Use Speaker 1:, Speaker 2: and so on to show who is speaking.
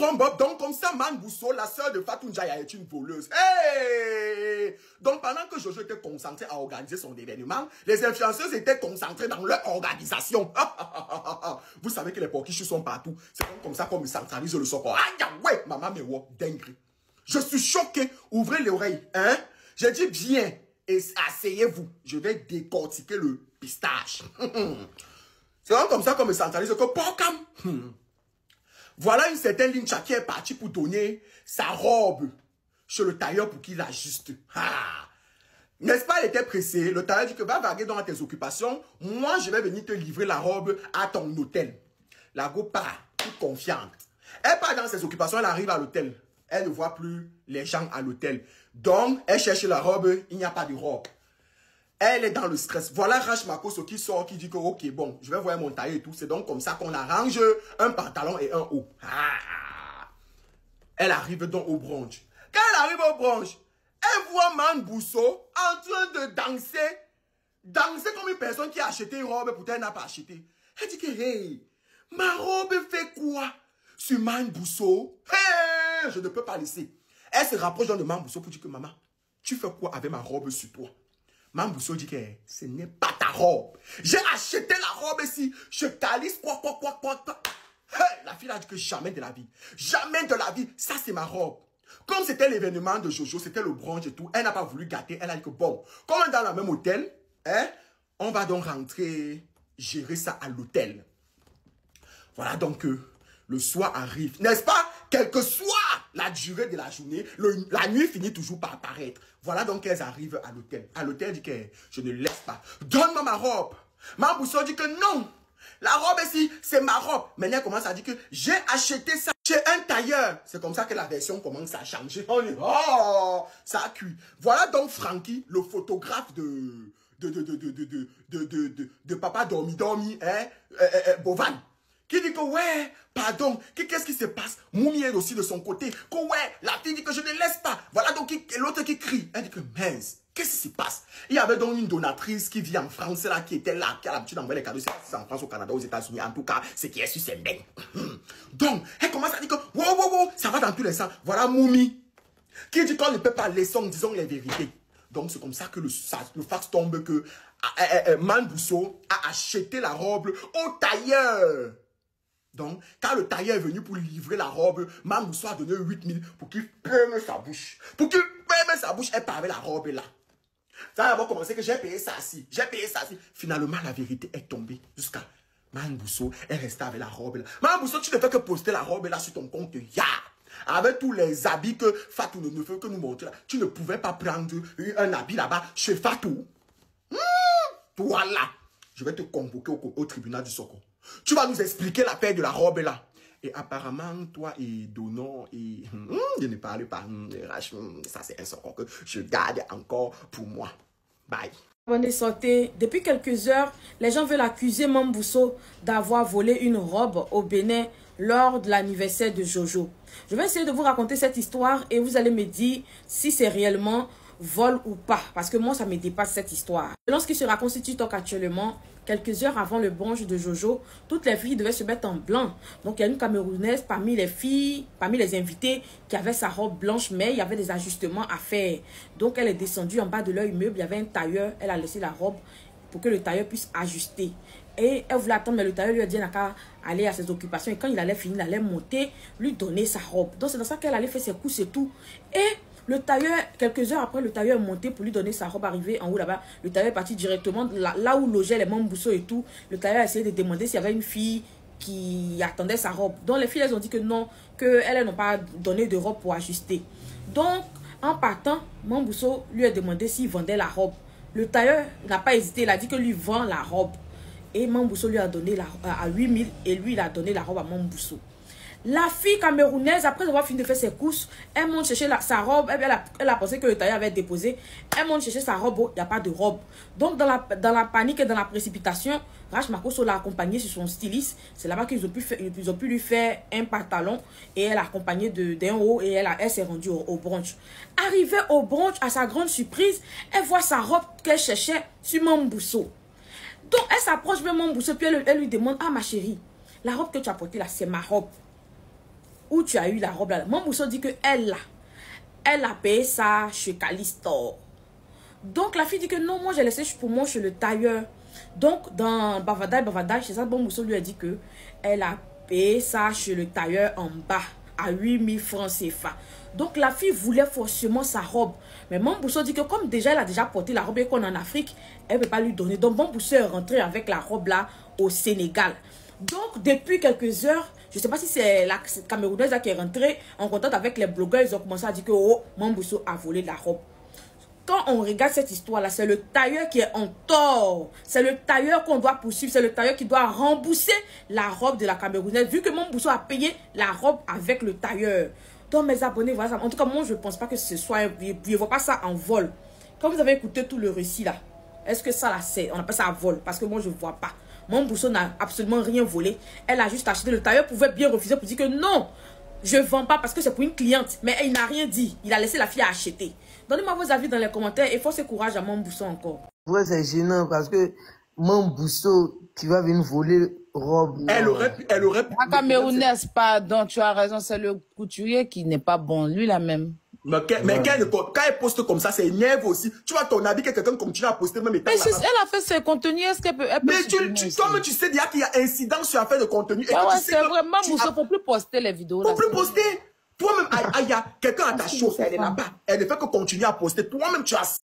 Speaker 1: grand bob. Donc, comme ça, Man Bousso, la sœur de Fatou Ndiaye est une voleuse. Hey! Donc, pendant que Jojo était concentré à organiser son événement, les influenceuses étaient concentrées dans leur organisation. Vous savez que les porquiches sont partout. C'est comme ça qu'on me centralise le socor. Aïe, ouais, maman me voit, dingue. Je suis choqué. Ouvrez les oreilles, hein? J'ai dit bien. Et asseyez-vous. Je vais décortiquer le pistache. C'est comme ça qu'on me centralise que Porcam. Voilà une certaine Lincha qui est partie pour donner sa robe chez le tailleur pour qu'il l'ajuste. N'est-ce pas, elle était pressée. Le tailleur dit que va vaguer dans tes occupations. Moi, je vais venir te livrer la robe à ton hôtel. La go part, toute confiante. Elle part dans ses occupations, elle arrive à l'hôtel. Elle ne voit plus les gens à l'hôtel. Donc, elle cherche la robe, il n'y a pas de robe. Elle est dans le stress. Voilà Rach Makoso qui sort, qui dit que, ok, bon, je vais voir mon tailleur et tout. C'est donc comme ça qu'on arrange un pantalon et un haut. Elle arrive donc au brunch. Quand elle arrive au brunch, elle voit Man Bousso en train de danser. Danser comme une personne qui a acheté une robe, pourtant elle n'a pas acheté. Elle dit que, hey, ma robe fait quoi sur Man Bousso? Hey, je ne peux pas laisser. Elle se rapproche de Man Bousso pour dire que, maman, tu fais quoi avec ma robe sur toi? Man Bousso dit que ce n'est pas ta robe. J'ai acheté la robe ici. Je calisse quoi. Hey, la fille a dit que jamais de la vie. Jamais de la vie. Ça, c'est ma robe. Comme c'était l'événement de Jojo, c'était le brunch et tout, elle n'a pas voulu gâter. Elle a dit que bon, comme on est dans le même hôtel, hein, on va donc rentrer, gérer ça à l'hôtel. Voilà donc le soir arrive. N'est-ce pas? Quelle que soit la durée de la journée, la nuit finit toujours par apparaître. Voilà donc qu'elles arrivent à l'hôtel. À l'hôtel dit que je ne laisse pas. Donne-moi ma robe. Man Bousso dit que non. La robe ici, c'est ma robe. Maintenant, elle commence à dire que j'ai acheté ça chez un tailleur. C'est comme ça que la version commence à changer. On dit, oh, ça a cuit. Voilà donc Francky, le photographe de Papa Dormi, hein, Bovan. Qui dit que ouais, pardon, qu'est-ce qui se passe? Moumi est aussi de son côté. Que ouais, la fille dit que je ne laisse pas. Voilà donc l'autre qui crie. Elle dit que mince, qu'est-ce qui se passe? Il y avait donc une donatrice qui vit en France là, qui était là, qui a l'habitude d'envoyer les cadeaux. C'est en France, au Canada, aux États-Unis. En tout cas, ce qui est sur ses mains. Donc, elle commence à dire que wow, ça va dans tous les sens. Voilà Moumi qui dit qu'on ne peut pas laisser, disons les vérités. Donc, c'est comme ça que le fax tombe que Man Bousso a acheté la robe au tailleur. Donc, quand le tailleur est venu pour livrer la robe, Man Bousso a donné 8000 pour qu'il ferme sa bouche. Pour qu'il ferme sa bouche, elle part avec la robe là. Ça a d'abord commencé que j'ai payé ça aussi. J'ai payé ça aussi. Finalement, la vérité est tombée. Jusqu'à Man Bousso est resté avec la robe là. Man Bousso, tu ne fais que poster la robe là sur ton compte. Avec tous les habits que Fatou ne veut que nous montrer là. Tu ne pouvais pas prendre un habit là-bas chez Fatou. Toi là, je vais te convoquer au tribunal du Soko. Tu vas nous expliquer la paire de la robe là. Et apparemment, toi et Donon et... je ne parle pas. Ça, c'est un Soko que je garde encore pour moi. Bye.
Speaker 2: Bonne santé. Depuis quelques heures, les gens veulent accuser Man Bousso d'avoir volé une robe au Bénin lors de l'anniversaire de Jojo. Je vais essayer de vous raconter cette histoire et vous allez me dire si c'est réellement vol ou pas. Parce que moi, ça me dépasse cette histoire. Selon ce qui se raconte sur TikTok actuellement, quelques heures avant le brunch de Jojo, toutes les filles devaient se mettre en blanc. Donc, il y a une Camerounaise parmi les filles, parmi les invités, qui avait sa robe blanche, mais il y avait des ajustements à faire. Donc, elle est descendue en bas de leur immeuble. Il y avait un tailleur. Elle a laissé la robe pour que le tailleur puisse ajuster. Et elle voulait attendre, mais le tailleur lui a dit qu'à aller à ses occupations. Et quand il allait finir, il allait monter, lui donner sa robe. Donc, c'est dans ça qu'elle allait faire ses coups, c'est tout. Et le tailleur, quelques heures après, le tailleur est monté pour lui donner sa robe. Arrivé en haut là-bas, le tailleur est parti directement là où logeaient les Man Bousso et tout. Le tailleur a essayé de demander s'il y avait une fille qui attendait sa robe. Donc les filles, elles ont dit que non, qu'elles n'ont pas donné de robe pour ajuster. Donc, en partant, Man Bousso lui a demandé s'il vendait la robe. Le tailleur n'a pas hésité, il a dit que lui vend la robe. Et Man Bousso lui a donné à 8000 et lui, il a donné la robe à Man Bousso. La fille camerounaise, après avoir fini de faire ses courses, elle monte chercher sa robe. Elle a pensé que le tailleur avait déposé. Elle monte chercher sa robe. Il n'y a pas de robe. Donc, dans la panique et dans la précipitation, Rach Makoso l'a accompagnée sur son styliste. C'est là-bas qu'ils ont pu lui faire un pantalon. Et elle a accompagné d'un haut. Et elle s'est rendue au brunch. Arrivée au brunch, à sa grande surprise, elle voit sa robe qu'elle cherchait sur Man Bousso. Donc, elle s'approche de Man Bousso. Puis elle lui demande, ah ma chérie, la robe que tu as portée là, c'est ma robe. où tu as eu la robe là. Mambousso dit que elle a payé ça chez Calistor. Donc la fille dit que non, moi j'ai laissé pour moi chez le tailleur. Donc dans Bavada, chez ça, Mambousso lui a dit que elle a payé ça chez le tailleur en bas à 8000 francs CFA. Donc la fille voulait forcément sa robe. Mais Mambousso dit que comme déjà elle a déjà porté la robe et qu'on est en Afrique, elle ne peut pas lui donner. Donc Mambousso est rentré avec la robe là au Sénégal. Donc depuis quelques heures, je ne sais pas si c'est la Camerounaise qui est rentrée en contact avec les blogueurs, ils ont commencé à dire que oh, Mambousso a volé la robe. Quand on regarde cette histoire-là, c'est le tailleur qui est en tort. C'est le tailleur qu'on doit poursuivre. C'est le tailleur qui doit rembourser la robe de la Camerounaise. Vu que Mambousso a payé la robe avec le tailleur. Donc mes abonnés, voilà ça. En tout cas, moi, je ne pense pas que ce soit... Je ne vois pas ça en vol. Quand vous avez écouté tout le récit là, est-ce que ça là, c'est... On appelle ça un vol. Parce que moi, je ne vois pas. Mambousso n'a absolument rien volé. Elle a juste acheté. Le tailleur pouvait bien refuser pour dire que non, je ne vends pas parce que c'est pour une cliente. Mais il n'a rien dit. Il a laissé la fille acheter. Donnez-moi vos avis dans les commentaires et force et courage à Mambousso encore.
Speaker 3: Ouais, c'est gênant parce que Mambousso qui va venir voler robe.
Speaker 1: Elle aurait pu.
Speaker 4: La Camerounaise, pardon, tu as raison, c'est le couturier qui n'est pas bon, lui là même.
Speaker 1: Mais quand elle poste comme ça, c'est énerve aussi. Tu vois ton habit que quelqu'un continue à poster même étant
Speaker 4: Mais elle a fait ses contenus, est-ce qu'elle peut...
Speaker 1: Mais toi-même, tu sais déjà qu'il y a incidence sur affaire de contenu. Et
Speaker 4: ouais,
Speaker 1: tu sais
Speaker 4: c'est vraiment, Mambousso, il ne faut plus poster les vidéos.
Speaker 1: Faut plus poster. Toi-même, quelqu'un à ta chose, elle est là-bas. Elle ne fait que continuer à poster. Toi-même, tu as